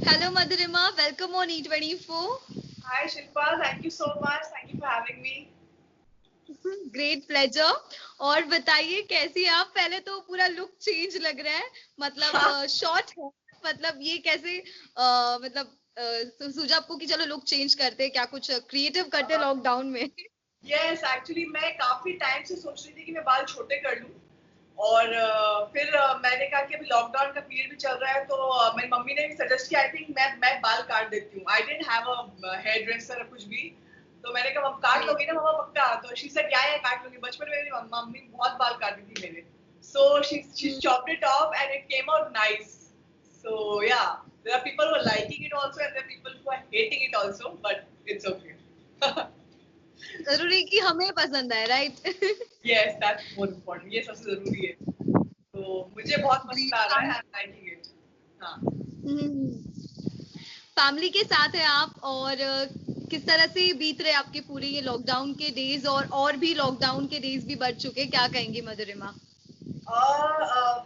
Hello Madhurima, welcome on E24. Hi Shilpa, thank you so much. Thank you for having me. Great pleasure. और बताइए कैसी हैं आप? पहले तो पूरा लुक चेंज लग रहा है, मतलब शॉर्ट है, मतलब ये कैसे मतलब सूझा आपको कि चलो लुक चेंज करते हैं, क्या कुछ क्रिएटिव करते हैं लॉकडाउन में? Yes, एक्चुअली मैं काफी टाइम से सोच रही थी कि मैं बाल छोटे कर लूं और फिर मैंने कहा कि अभी लॉकडाउन का पीरियड भी चल रहा है तो मेरी मम्मी ने भी सजेस्ट किया। आई थिंक मैं बाल काट देती हूँ। I didn't have a hair dresser कुछ भी, तो मैंने कहा काट लोगी ना मम्मा पक्का? तो शी सेड या काट लूंगी। बचपन में मेरी मम्मी बहुत बाल काटती थी मेरे, so she chopped it off and it came out nice. So yeah, there are people who are liking it also and there are people who are hating it also, but it's okay. जरूरी कि हमें पसंद आए, right? Yes, that's more important. ये सबसे जरूरी है। तो मुझे बहुत पसंद आ रहा है। I am liking it. हाँ। फैमिली के साथ है आप, और किस तरह से बीत रहे आपके पूरे ये लॉकडाउन के डेज, और भी लॉकडाउन के डेज भी बढ़ चुके, क्या कहेंगी मधुरिमा?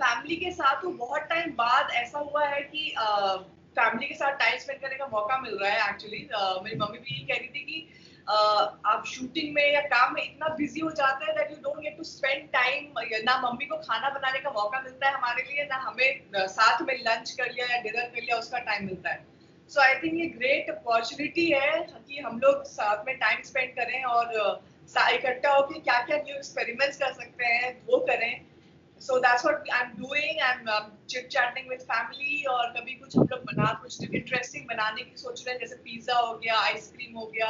फैमिली के साथ तो बहुत टाइम बाद ऐसा हुआ है कि फैमिली के साथ टाइम स्पेंड करने का मौका मिल रहा है। एक्चुअली मेरी मम्मी भी यही कह रही थी कि आप शूटिंग में या काम में इतना बिजी हो जाते हैं that you don't get to spend time. ना मम्मी को खाना बनाने का मौका मिलता है हमारे लिए, ना हमें साथ में लंच कर लिया या डिनर कर लिया उसका टाइम मिलता है। सो आई थिंक ये ग्रेट अपॉर्चुनिटी है कि हम लोग साथ में टाइम स्पेंड करें और इकट्ठा होकर क्या क्या न्यू एक्सपेरिमेंट्स कर सकते हैं वो करें। So that's what I'm doing. I'm chit chatting with family और कभी कुछ हम लोग कुछ interesting बनाने की सोच रहे हैं, जैसे पिज्जा हो गया, आइसक्रीम हो गया।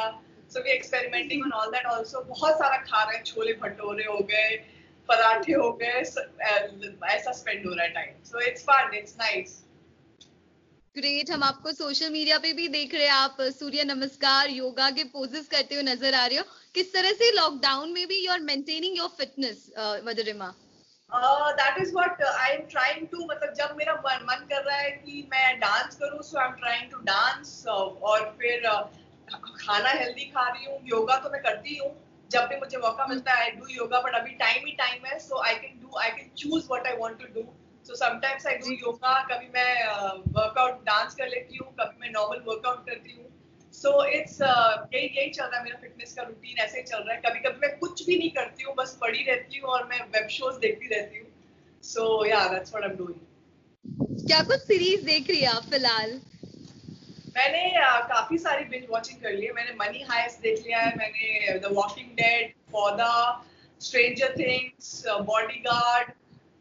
So we're experimenting on all that also. बहुत सारा खा रहे हैं, छोले भटूरे हो गए, पराठे हो गए, ऐसा spend हो रहा है time. So it's fun, it's nice. Great. हम आपको सोशल मीडिया पे भी देख रहे हैं, आप सूर्य नमस्कार योगा के पोजेस करते हुए नजर आ रहे हो। किस तरह से लॉकडाउन में भी you are maintaining your fitness, Madhurima? That is what I am trying to, मतलब जब मेरा मन कर रहा है कि मैं डांस करूं, so I'm trying to dance। और फिर खाना हेल्दी खा रही हूँ। योगा तो मैं करती हूँ जब भी मुझे मौका मिलता है। आई डू योगा, बट अभी टाइम ही टाइम है, so I can choose what I want to do. So sometimes I do जी। yoga, कभी मैं वर्कआउट डांस कर लेती हूँ, कभी मैं नॉर्मल वर्कआउट करती हूँ। सो इट्स यही यही चल रहा है। मेरा फिटनेस का रूटीन ऐसे ही चल रहा है। कभी कभी मैं कुछ भी नहीं करती हूँ, बस पड़ी रहती हूँ और मैं वेब शोज देखती रहती हूँ। सो या that's what I am doing. क्या कुछ सीरीज देख रही है आप फिलहाल? मैंने काफी सारी बिंज वॉचिंग कर ली है। मैंने मनी हाइस्ट देख लिया है, मैंने द वॉकिंग डेड, पौधा, स्ट्रेंजर थिंग्स, बॉडीगार्ड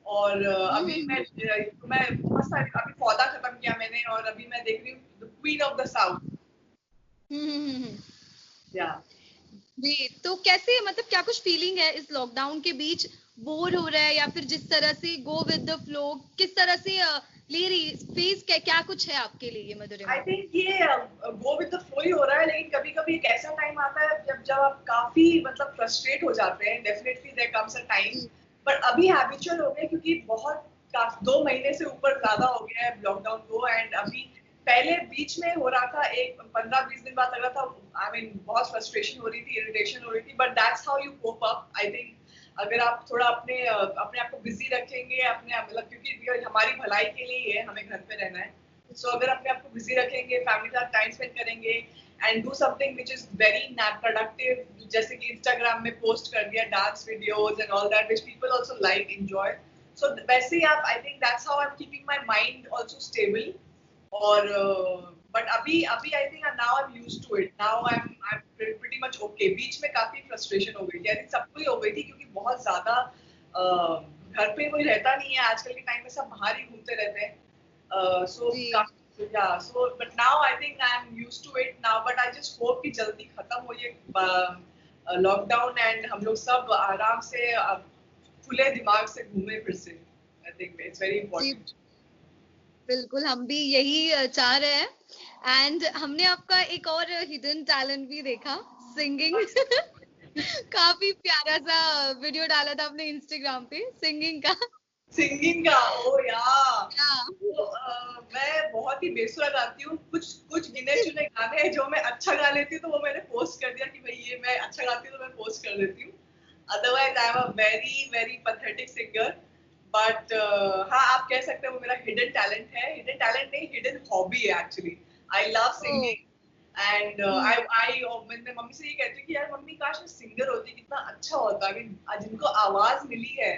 और मैं बहुत सारे, अभी पौधा खत्म किया मैंने और अभी मैं देख रही हूँ the queen of the south. या जी, तो कैसे, मतलब क्या कुछ फीलिंग है इस लॉकडाउन के बीच? बोर हो रहा है, या फिर जिस तरह से गो विद द फ्लो, किस तरह से ले रही स्पेस? क्या कुछ है आपके लिए ये आई मधुरिमा? थिंक ये गो विद द फ्लो ही हो रहा है, लेकिन कभी कभी एक ऐसा टाइम आता है जब आप काफी मतलब फ्रस्ट्रेट हो जाते हैं। Definitely there comes a time, but अभी हैबिचुअल हो गए क्योंकि बहुत 2 महीने से ऊपर ज्यादा हो गया है लॉकडाउन को। एंड अभी पहले बीच में हो रहा था, एक 15-20 दिन बाद लग रहा था, आई मीन बहुत फ्रस्ट्रेशन हो रही थी, इरिटेशन हो रही थी, but that's how you cope up. I think अगर आप थोड़ा अपने आप को बिजी रखेंगे, अपने मतलब क्योंकि हमारी भलाई के लिए ही है, हमें घर पे रहना है। सो अगर अपने आप को बिजी रखेंगे, फैमिली के साथ टाइम स्पेंड करेंगे and do something which is very productive, जैसे कि इंस्टाग्राम में पोस्ट कर दिया dance videos and all that which people also like enjoy. So वैसे ही आप, I think that's how I am keeping my mind also stable. और but अभी अभी I think now I am used to it. Now I am pretty much okay. बीच में काफी frustration हो गई थी, आई थिंक सबको ही हो गई थी क्योंकि बहुत ज्यादा घर पे कोई रहता नहीं है आजकल के टाइम में, सब बाहर ही घूमते रहते हैं। जी। But now I think I'm used to it now. But I just hope कि जल्दी खत्म हो ये लॉकडाउन एंड हम लोग सब आराम से खुले दिमाग से घूमे फिर से। I think it's very ji, important. बिल्कुल हम भी यही चाह रहे हैं। एंड हमने आपका एक और हिडन टैलेंट भी देखा, सिंगिंग। काफी प्यारा सा वीडियो डाला था आपने इंस्टाग्राम पे सिंगिंग का। सिंगिंग का, ओ या हाँ। तो मैं बहुत ही बेसुरा गाती हूँ। कुछ कुछ गिने चुने गाने हैं जो मैं अच्छा गा लेती हूँ, तो वो मैंने पोस्ट कर दिया कि भाई ये मैं अच्छा गाती हूँ, तो मैं पोस्ट कर देती हूँ। Otherwise I am a very very pathetic singer. But हाँ, आप कह सकते हैं वो मेरा हिडन टैलेंट है, हिडन टैलेंट नहीं, हिडन हॉबी है actually. I love oh, singing and I मैं मम्मी से ये कहती हूँ कि यार मम्मी काश मैं सिंगर होती, कितना अच्छा होता। आई मीन जिनको आवाज मिली है,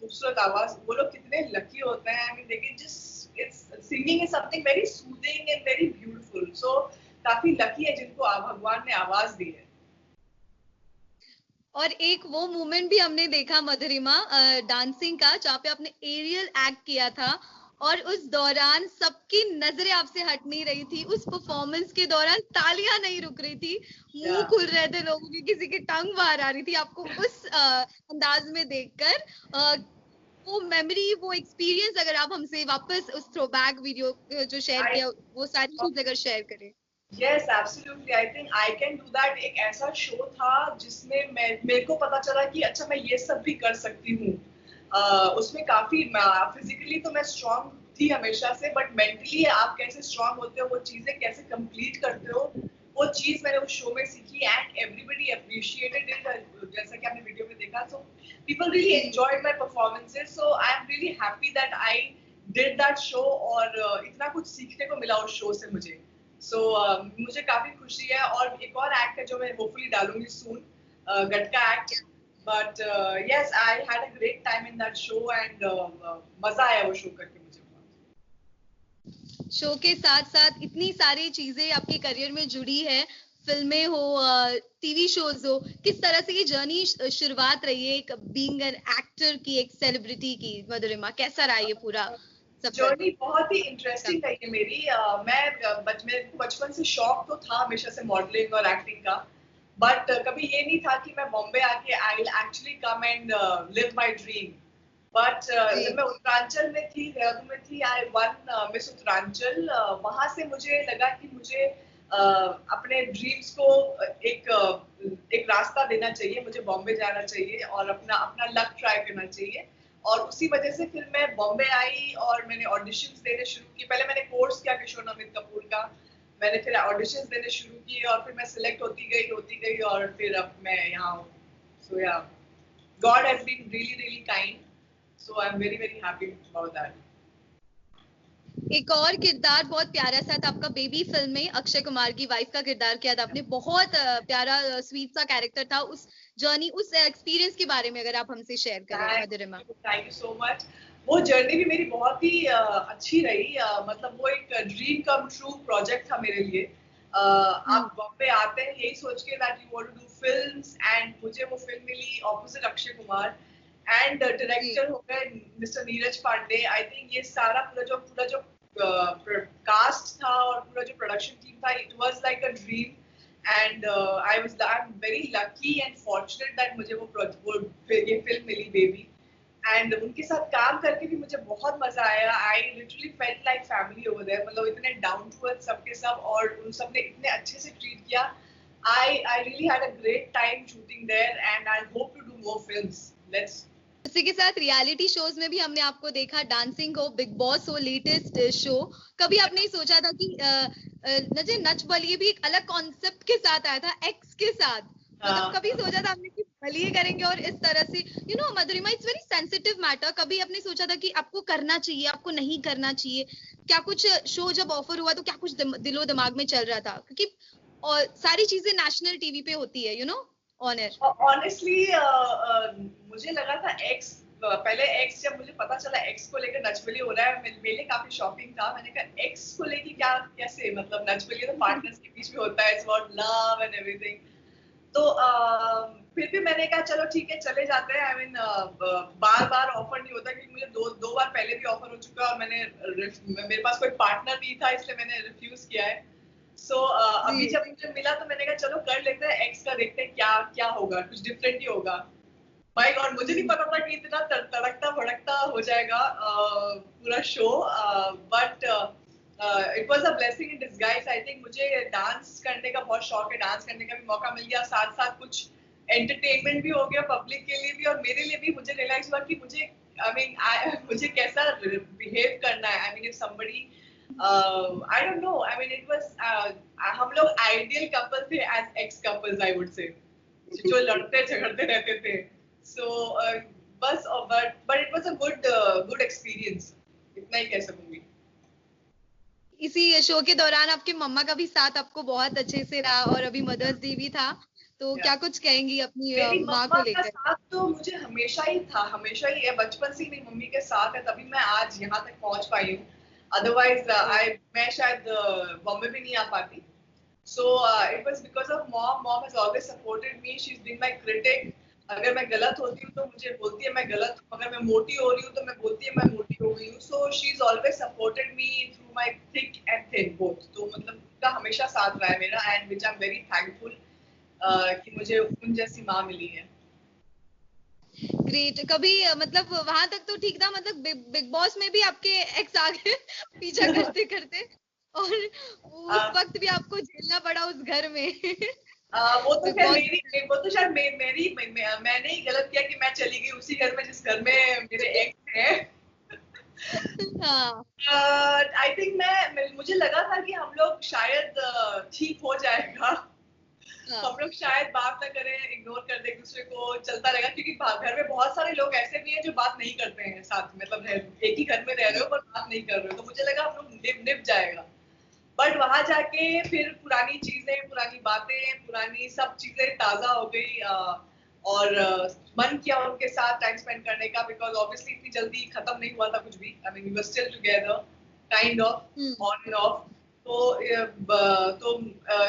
खूबसूरत आवाज, वो लोग कितने लकी होते हैं। I mean they can just, it's singing is something very soothing and very beautiful. So काफी लकी है जिनको भगवान ने आवाज दी है। और एक वो मोमेंट भी हमने देखा मधुरिमा डांसिंग का, जहाँ पे आपने एरियल एक्ट किया था, और उस दौरान सबकी नजरें आपसे हट नहीं रही थी। उस परफॉर्मेंस के दौरान तालियां नहीं रुक रही थी, मुंह खुल रहे थे लोगों के, किसी की टंग बाहर आ रही थी आपको उस अंदाज में देखकर। वो मेमोरी, वो एक्सपीरियंस अगर आप हमसे वापस उस थ्रोबैक वीडियो जो शेयर किया, वो सारी चीज अगर शेयर करें। Yes, absolutely. I think I can do that. एक ऐसा शो था जिसमें मेरे को पता चला कि अच्छा मैं ये सब भी कर सकती हूँ। उसमें काफी फिजिकली तो मैं स्ट्रांग थी हमेशा से, बट मेंटली आप कैसे स्ट्रांग होते हो, वो चीजें कैसे कंप्लीट करते हो, वो चीज मैंने उस शो में सीखी एंड एवरीबडी अप्रिशिएटेड इट। जैसा कि आपने वीडियो में देखा, so people really enjoyed my performances. So I am really happy that I did that show, और इतना कुछ सीखने को मिला उस शो से मुझे। सो मुझे काफी खुशी है। और एक और एक्ट है जो मैं होपफुली डालूंगी soon, Gatka act. But yes, I had a great time in that show and मजा आया वो शो करके मुझे बहुत। शो के साथ साथ इतनी सारी चीजें आपके करियर में जुड़ी है, फिल्में हो, टीवी शोज हो, किस तरह से ये जर्नी शुरुआत रही है एक बीइंग एन एक्टर की, एक सेलिब्रिटी की? मधुरिमा, कैसा रहा ये पूरा सफर? जर्नी बहुत ही इंटरेस्टिंग रही है मेरी। मेरे को बचपन से शौक तो था हमेशा से मॉडलिंग और एक्टिंग का, बट कभी ये नहीं था कि मैं बॉम्बे आके I will actually come and live my dream. But जब मैं उत्तरांचल में थी, देहरादून में थी, आई वन मिस उत्तरांचल। वहां से मुझे लगा कि मुझे अपने ड्रीम्स को एक रास्ता देना चाहिए, मुझे बॉम्बे जाना चाहिए और अपना अपना लक ट्राई करना चाहिए। और उसी वजह से फिर मैं बॉम्बे आई और मैंने ऑडिशंस देने शुरू किए। पहले मैंने कोर्स किया किशोर नमित कपूर का, मैंने फिर ऑडिशंस देने शुरू किए और फिर मैं सिलेक्ट होती गई और फिर अब मैं यहाँ हूँ। So yeah, God has been really really kind, so I am very very happy about that. एक और किरदार बहुत प्यारा सा था आपका, बेबी फिल्म में अक्षय कुमार की वाइफ का किरदार किया था आपने, बहुत प्यारा स्वीट सा कैरेक्टर था। उस जर्नी, उस एक्सपीरियंस के बारे में अगर आप हमसे शेयर करें Madhurima. Thank you so much. वो जर्नी भी मेरी बहुत ही अच्छी रही। मतलब वो एक ड्रीम कम ट्रू प्रोजेक्ट था मेरे लिए। आप बॉम्बे आते हैं यही सोच के that you want to do films, and मुझे वो फिल्म मिली opposite Akshay Kumar, and director हो गए mister Neeraj Pandey. I think ये सारा पूरा जो कास्ट था और पूरा जो प्रोडक्शन टीम था, it was like a dream. And I'm very lucky and fortunate that मुझे ये फिल्म मिली बेबी, एंड उनके साथ काम करके भी मुझे बहुत मजा आया। I literally felt like family over there. मतलब इतने डाउन टू अर्थ सबके सब, और उन सब ने इतने अच्छे से ट्रीट किया। I really had a great time shooting there and I hope to do more films. Let's. इसी के साथ रियलिटी शोज में भी हमने आपको देखा, डांसिंग हो, बिग बॉस हो, लेटेस्ट शो। कभी आपने ये सोचा था कि नजे नच बलिए भी एक अलग कॉन्सेप्ट के साथ आया था, एक्स के साथ? मतलब कभी सोचा था आपने कि बलिए करेंगे और इस तरह से, you know Madhurima, it's very sensitive matter. कभी आपने सोचा था कि आपको करना चाहिए, आपको नहीं करना चाहिए? क्या कुछ शो जब ऑफर हुआ तो क्या कुछ दिलो दिमाग में चल रहा था? क्योंकि और सारी चीजें नेशनल टीवी पे होती है, you know, on air. Honestly मुझे लगा था एक्स, पहले एक्स, जब मुझे पता चला एक्स को लेकर नचबली हो रहा है, मेरे लिए काफी शॉकिंग था। मैंने कहा एक्स को लेके क्या, कैसे? मतलब नचबली तो पार्टनर्स के बीच में होता है, it's about love and everything. तो फिर भी मैंने कहा चलो ठीक है, चले जाते हैं। I mean bar bar offer नहीं होता, क्योंकि मुझे दो बार पहले भी ऑफर हो चुका है और मेरे पास कोई पार्टनर नहीं था, इसलिए मैंने रिफ्यूज किया है। सो अभी जब मुझे मिला तो मैंने कहा चलो कर लेते हैं एक्स का, देखते हैं क्या क्या होगा, कुछ डिफरेंट ही होगा। माय गॉड, मुझे नहीं पता था कि इतना तड़कता भड़कता हो जाएगा पूरा show. But it was a blessing in disguise. I think मुझे डांस करने का बहुत शौक है, डांस करने का भी मौका मिल गया, साथ साथ कुछ एंटरटेनमेंट भी हो गया पब्लिक के लिए भी और मेरे लिए भी। मुझे रियलाइज हुआ कि मुझे मुझे कैसा बिहेव करना है। I mean if somebody, I don't know. I mean, it was हम लोग आइडियल कपल थे as ex couples, I would say, जो लड़ते झगड़ते रहते थे। सो बस but it was a good experience, इतना ही कह सकूंगी। इसी शो के दौरान आपके मम्मा का भी साथ आपको बहुत अच्छे से रहा और अभी मदर्स डे भी था, तो क्या कुछ कहेंगी अपनी मेरी माँ मम्मा को का लेकर? साथ तो मुझे हमेशा ही था, हमेशा ही है, बचपन से ही मेरी मम्मी के साथ है, तभी मैं आज यहाँ तक पहुंच पाई हूँ। अदरवाइज आई मैं शायद बॉम्बे भी नहीं आ पाती। So it was because of mom. Mom has always supported me. She's been my critic. अगर मैं गलत होती हूँ तो मुझे बोलती है मैं गलत हूँ, अगर मैं मोटी हो रही हूँ तो मैं बोलती है मैं मोटी हो गई हूँ। So she's always supported me through my thick and thin both. तो मतलब उनका हमेशा साथ रहा है मेरा, and which I'm very thankful कि मुझे उन जैसी माँ मिली है। ग्रेट। कभी मतलब वहां तक तो ठीक था, मतलब बिग बॉस में भी आपके एक्स आ गए पीछा करते करते, और उस वक्त भी आपको झेलना पड़ा उस घर में वो तो बिग खैर बॉस। मेरी, वो तो शायद मैंने ही गलत किया कि मैं चली गई उसी घर में जिस घर में मेरे एक्स हैं। हाँ आई थिंक मुझे लगा था कि हम लोग शायद ठीक हो जाएगा, हाँ। हम लोग शायद बात ना करें, इग्नोर कर दे एक दूसरे को, चलता रहेगा, क्योंकि घर में बहुत सारे लोग ऐसे भी हैं जो बात नहीं करते हैं साथ में, मतलब एक ही घर में रह रहे हो पर बात नहीं कर रहे हो, तो मुझे लगा हम लोग निभ जाएगा। बट वहां जाके फिर पुरानी चीजें, पुरानी बातें, पुरानी सब चीजें ताजा हो गई, और मन किया उनके साथ टाइम स्पेंड करने का, बिकॉज ऑब्वियसली इतनी जल्दी खत्म नहीं हुआ था कुछ भी। I mean we were still together kind of on and off. तो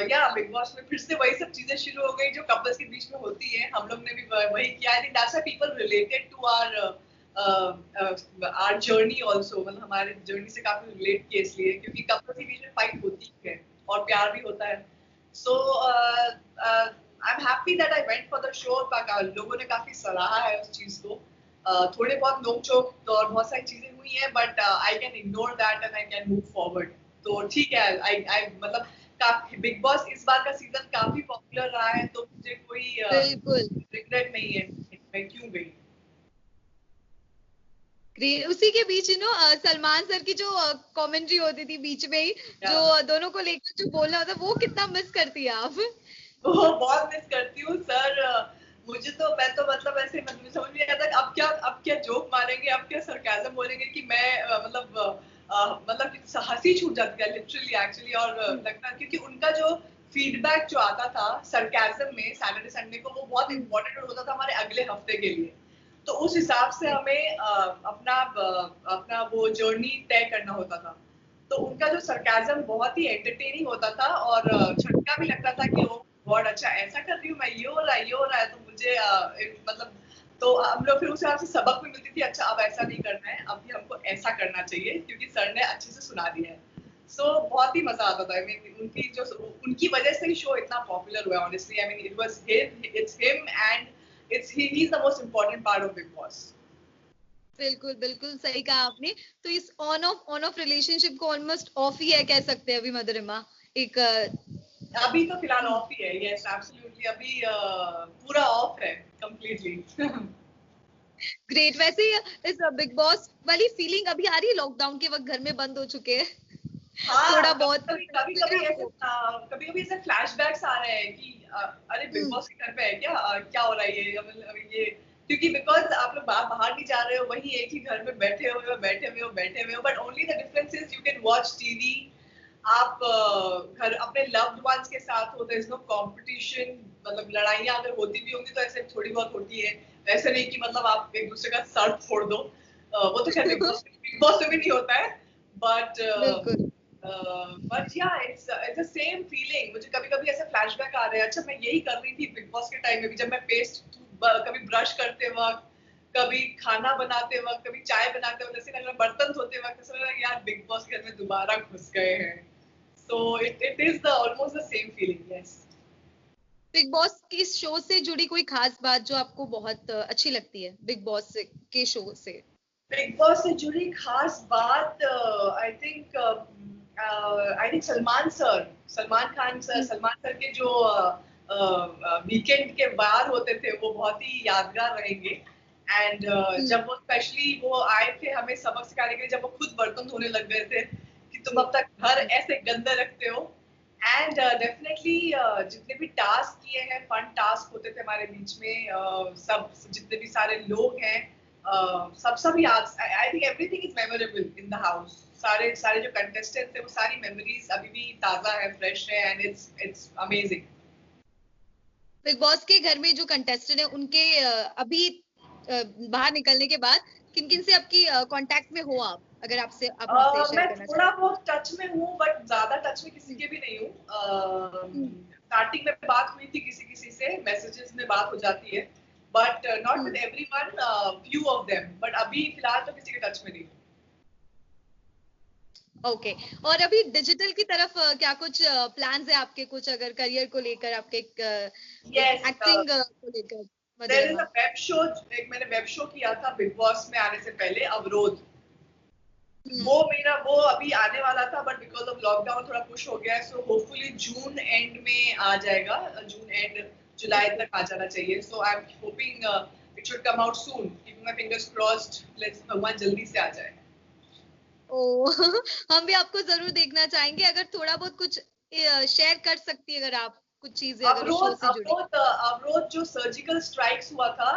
या बिग बॉस में फिर से वही सब चीजें शुरू हो गई जो कपल्स के बीच में होती है, हम लोग ने भी वही किया। I think that's why people related to our journey also, मतलब हमारे जर्नी से काफी रिलेट किए इसलिए, क्योंकि कपल्स के बीच में फाइट होती है और प्यार भी होता है। So I am happy that I went for the show. लोगों ने काफी सराहा है उस चीज को। थोड़े बहुत नोक चोक और बहुत सारी चीजें हुई हैं, but I can ignore that and I can move forward. तो ठीक है, आई मतलब काफी बिग बॉस इस बार का सीजन काफी पॉपुलर रहा है, तो मुझे कोई बिल्कुल। रिग्रेट नहीं है मैं क्यों गई। ग्रेट। उसी के बीच सलमान सर की जो कमेंट्री होती थी बीच में ही, जो दोनों को लेकर जो बोलना होता, वो कितना मिस करती है आप? वो बहुत मिस करती हूँ सर। मुझे तो मैं तो मतलब ऐसे मतलब समझ नहीं आता अब क्या जोक मारेंगे, अब क्या सरकाज़म बोलेंगे कि मैं मतलब हंसी छूट जाती है लिटरली एक्चुअली। और लगता है क्योंकि उनका जो फीडबैक जो आता था सरकाज़म में सैटरडे संडे को, वो बहुत इंपॉर्टेंट होता था हमारे अगले हफ्ते के लिए। तो उस हिसाब से हमें अपना वो जर्नी तय करना होता था। तो उनका जो सरकाज़म बहुत ही एंटरटेनिंग होता था, और झटका भी लगता था कि ओ गॉड, अच्छा ऐसा कर रही हूँ मैं, ये हो रहा है, तो मुझे मतलब तो हम लोग फिर उस हिसाब से सबक भी मिलती थी, अच्छा अब ऐसा नहीं करना है, अब भी हमको ऐसा करना चाहिए क्योंकि सर ने अच्छे से सुना दिया है। बहुत ही मजा आता था। I mean, उनकी वजह से ही शो इतना पॉपुलर हुआ honestly. I mean it's him and he is the most important part of big boss. बिल्कुल बिल्कुल सही कहा आपने। तो इस ऑन ऑफ रिलेशनशिप को ऑलमोस्ट ऑफ ही है कह सकते हैं अभी मधुरिमा, एक अभी तो फिलहाल ऑफ ही है, यस एब्सोल्युटली, अभी पूरा ऑफ है कंप्लीटली। ग्रेट। वैसे इस बिग बॉस वाली फीलिंग अभी आ रही है लॉकडाउन के वक्त घर में बंद हो चुके हैं थोड़ा हाँ, बहुत तो कभी लग रहा कभी है ऐसे आपको? फ्लैशबैक्स आ रहे हैं कि अरे बिग बॉस के घर पे है क्या, क्या हो रहा है ये, मतलब ये, क्योंकि बिकॉज आप लोग बाहर नहीं जा रहे हो, वही एक ही घर में बैठे हुए हो, but only the difference is you can watch TV. आप घर अपने लव्ड वंस के साथ हो, देयर इज नो कंपटीशन। मतलब लड़ाइयाँ अगर होती भी होंगी तो ऐसे थोड़ी बहुत होती है, ऐसे नहीं कि मतलब आप एक दूसरे का सर फोड़ दो। वो तो खैर बिग बॉस में भी नहीं होता है, बट बिल्कुल। या इट्स द सेम फीलिंग। मुझे कभी कभी ऐसे फ्लैशबैक आ रहे हैं, अच्छा मैं यही कर रही थी बिग बॉस के टाइम में भी, जब मैं पेस्ट कभी ब्रश करते वक्त, कभी खाना बनाते वक्त, कभी चाय बनाते वक्त, ऐसे लग रहा बर्तन धोते वक्त ऐसा लग रहा यार बिग बॉस के घर में दोबारा घुस गए हैं। So it is the almost the same feeling, yes. Big boss के शो से जुड़ी कोई खास बात जो आपको बहुत अच्छी लगती है बिग बॉस के शो से? बिग बॉस से जुड़ी खास बात I think Salman Khan sir, Salman sir के जो वीकेंड के वार होते थे वो बहुत ही यादगार रहेंगे। एंड जब वो स्पेशली वो आए थे हमें सबक सिखाने के लिए, जब वो खुद बर्तन धोने लग गए थे कि तुम अब तक घर ऐसे गंदा रखते हो। एंड डेफिनेटली जितने भी टास्क किए हैं, फन टास्क होते थे हमारे बीच में, सब जितने भी सारे लोग हैं, सब याद, I think everything is memorable in the house. सारे सारे जो कंटेस्टेंट्स थे वो सारी मेमोरीज अभी भी ताजा है, फ्रेश है, and it's amazing. Big boss के घर में जो कंटेस्टेंट है उनके अभी बाहर निकलने के बाद किन किन से आपकी कांटेक्ट में हो आप, अगर आपसे आप हमसे शेयर मैं करना थोड़ा चाहें? बहुत टच में हूँ, बट ज्यादा टच में किसी के भी नहीं हूँ। हम्म, स्टार्टिंग में बात हुई थी किसी किसी से, मैसेजेस में बात हो जाती है, but not with hmm, everyone, few of them, but अभी फिलहाल तो किसी के टच में नहीं हूँ। ओके। और अभी डिजिटल की तरफ क्या कुछ प्लान्स है आपके, कुछ अगर करियर को लेकर आपके यस, एक्टिंग को लेकर देयर इज अ मध्यमा? वेब शो, एक मैंने वेब शो किया था बिग बॉस में आने से पहले, अवरोध। हम्म, वो अभी आने वाला था, बट बिकॉज ऑफ लॉकडाउन थोड़ा पुश हो गया है, सो होपफुली जून एंड में आ जाएगा, जून एंड जुलाई ओके। तक आ जाना चाहिए। So I am hoping it should come out soon, keeping my fingers crossed, let's भगवान जल्दी से आ जाए। ओ हम भी आपको जरूर देखना चाहेंगे, अगर थोड़ा बहुत कुछ शेयर कर सकती है, अगर आप कुछ चीजें अगर इस शो अवरोध से जुड़ी। अवरोध अवरोध जो सर्जिकल स्ट्राइक्स हुआ था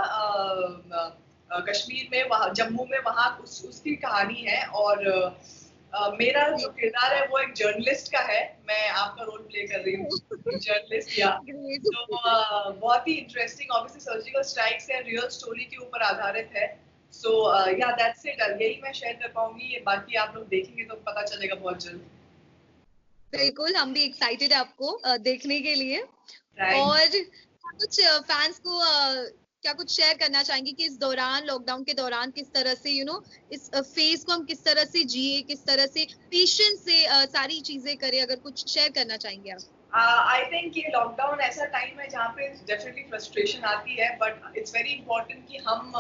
कश्मीर में, वहाँ जम्मू में, वहाँ उसकी कहानी है। और मेरा जो जी। किरदार है वो एक जर्नलिस्ट का है, मैं आपका रोल प्ले कर रही हूँ, एक जर्नलिस्ट। या ग्रेट। तो बहुत ही इंटरेस्टिंग, ऑब्वियसली सर्जिकल स्ट्राइक्स है, रियल स्टोरी के ऊपर आधारित है। सो या दैट्स इट, यही मैं शेयर कर पाऊंगी, बाकी आप लोग देखेंगे तो पता चलेगा बहुत जल्द। बिल्कुल, हम भी एक्साइटेड है आपको देखने के लिए। थैंक। और कुछ फैंस को क्या कुछ शेयर करना चाहेंगे कि इस दौरान, लॉकडाउन के दौरान, किस तरह से इस फेज को हम किस तरह से जिए, किस तरह से पेशेंस से सारी चीजें करें, अगर कुछ शेयर करना चाहेंगे आप? आई थिंक ये लॉकडाउन ऐसा टाइम है जहाँ पे डेफिनेटली फ्रस्ट्रेशन आती है, बट इट्स वेरी इंपॉर्टेंट कि हम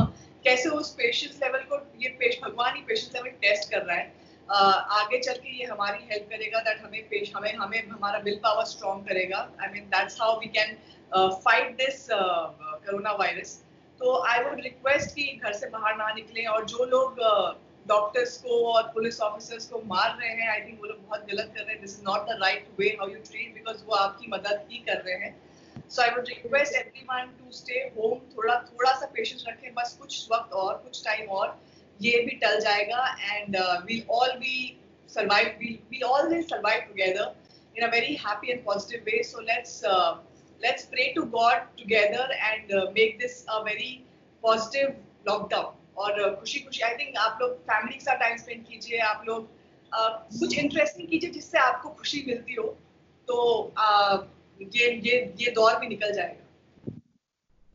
कैसे उस पेशेंस लेवल को, भगवान ही पेशेंस लेवल टेस्ट कर रहा है। आगे चल के ये हमारी हेल्प करेगा, दैट हमें हमें हमारा विल पावर स्ट्रॉन्ग करेगा। I mean that's how we can fight this corona virus. तो आई वुड रिक्वेस्ट कि घर से बाहर ना निकलें, और जो लोग डॉक्टर्स को और पुलिस ऑफिसर्स को मार रहे हैं, आई थिंक वो लोग बहुत गलत कर रहे हैं। This is not the right way how you treat, because वो आपकी मदद ही कर रहे हैं। सो आई वुड रिक्वेस्ट बिल्कुल। एवरीवन टू स्टे होम, थोड़ा थोड़ा सा पेशेंस रखें, बस कुछ वक्त और, कुछ टाइम और, ये भी टल जाएगा, and we'll all be survive, we all will survive together in a very happy and positive way. So let's pray to God together and make this a very positive lockdown. और खुशी खुशी I think आप लोग family के साथ time spend कीजिए, आप लोग कुछ इंटरेस्टिंग कीजिए जिससे आपको खुशी मिलती हो, तो ये दौर भी निकल जाएगा।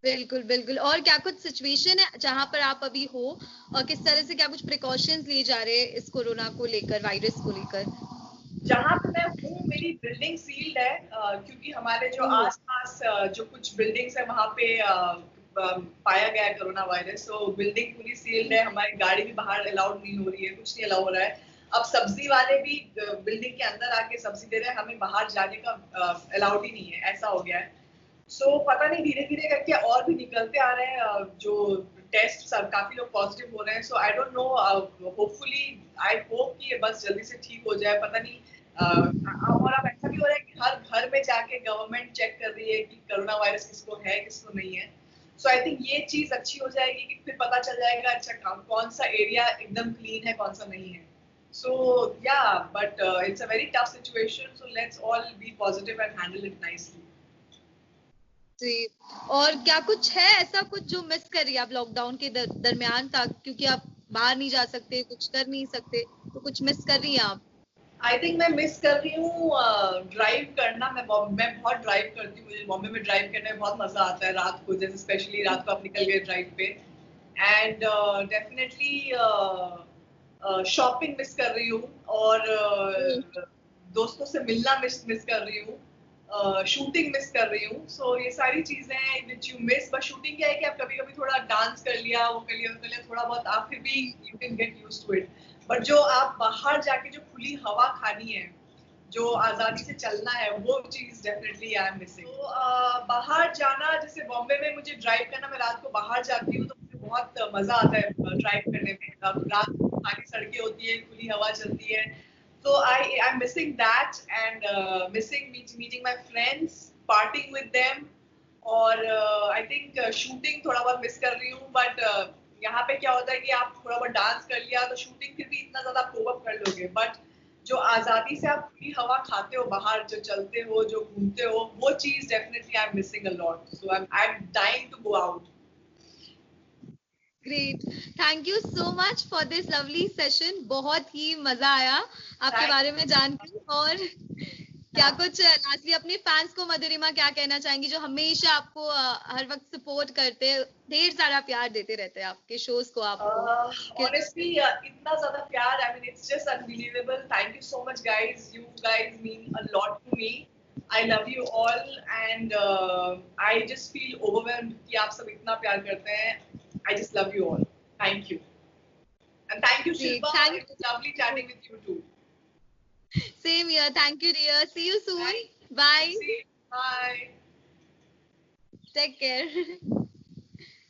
बिल्कुल बिल्कुल। और क्या कुछ सिचुएशन है जहां पर आप अभी हो, और किस तरह से क्या कुछ प्रिकॉशंस लिए जा रहे हैं इस कोरोना को लेकर, वायरस को लेकर? जहाँ पे मैं हूँ मेरी बिल्डिंग सील्ड है, क्योंकि हमारे जो ओह, आसपास जो कुछ बिल्डिंग्स है वहाँ पे पाया गया है कोरोना वायरस, तो बिल्डिंग पूरी सील्ड है, हमारी गाड़ी भी बाहर अलाउड नहीं हो रही है, कुछ नहीं अलाउ हो रहा है। अब सब्जी वाले भी बिल्डिंग के अंदर आके सब्जी दे रहे हैं, हमें बाहर जाने का अलाउड ही नहीं है, ऐसा हो गया है। सो पता नहीं, धीरे धीरे करके और भी निकलते आ रहे हैं जो टेस्ट, सब काफी लोग पॉजिटिव हो रहे हैं। So I don't know, hopefully I hope कि ये बस जल्दी से ठीक हो जाए। पता नहीं और अब ऐसा भी हो रहा है कि हर घर में जाके गवर्नमेंट चेक कर रही है कि कोरोना वायरस किसको है किसको नहीं है। सो आई थिंक ये चीज अच्छी हो जाएगी कि फिर पता चल जाएगा अच्छा कौन सा एरिया एकदम क्लीन है, कौन सा नहीं है। So yeah, but it's a very tough situation, so let's all be positive and handle it nicely. जी। और क्या कुछ है ऐसा कुछ जो मिस कर रही है आप लॉकडाउन के दरमियान था, क्योंकि आप बाहर नहीं जा सकते, कुछ कर नहीं सकते, तो कुछ मिस कर रही हैं आप? आई थिंक मैं मिस कर रही हूँ ड्राइव करना। मैं बहुत ड्राइव करती हूँ, मुझे बॉम्बे में ड्राइव करने में बहुत मजा आता है रात को, जैसे स्पेशली रात को आप निकल गए ड्राइव पे। एंड डेफिनेटली शॉपिंग मिस कर रही हूँ, और दोस्तों से मिलना मिस कर रही हूँ, शूटिंग मिस कर रही हूँ। सो ये सारी चीजें which you miss. But shooting क्या है कि आप कभी कभी थोड़ा डांस कर लिया, वो कर लिया थोड़ा बहुत, आप फिर भी you can get used to it. But जो आप बाहर जाके जो खुली हवा खानी है, जो आजादी से चलना है, वो चीज डेफिनेटली आई एम मिसिंग। तो बाहर जाना, जैसे बॉम्बे में मुझे ड्राइव करना, मैं रात को बाहर जाती हूँ तो मुझे बहुत मजा आता है ड्राइव करने में। रात को खाली सड़कें होती है, खुली हवा चलती है, तो I am missing that, and missing meeting my friends, partying with them. और आई थिंक शूटिंग थोड़ा बहुत मिस कर रही हूँ, बट यहाँ पे क्या होता है कि आप थोड़ा बहुत डांस कर लिया तो शूटिंग फिर भी इतना ज्यादा कोप अप कर लोगे, बट जो आजादी से आप खुली हवा खाते हो बाहर, जो चलते हो, जो घूमते हो, वो चीज definitely I am missing a lot, so I am dying to go out. Great, thank you so much for this lovely session, बहुत ही मजा आया आपके बारे में जानकर। और क्या कुछ लास्टली अपने फैंस को मधुरिमा क्या कहना चाहेंगी, जो हमेशा आपको हर वक्त सपोर्ट करते हैं, ढेर सारा प्यार देते रहते हैं आपके शोज को आपको? Honestly, इतना ज्यादा प्यार, I mean, it's just unbelievable. Thank you so much, guys. You guys mean a lot to me. I love you all, and I just feel overwhelmed कि आप सब इतना प्यार करते हैं. I just love you all. Thank you, and thank you, Great, Shilpa. thank It was lovely chatting with you too. Same here. Thank you, dear. See you soon. Bye. Bye. See you. Bye. Take care.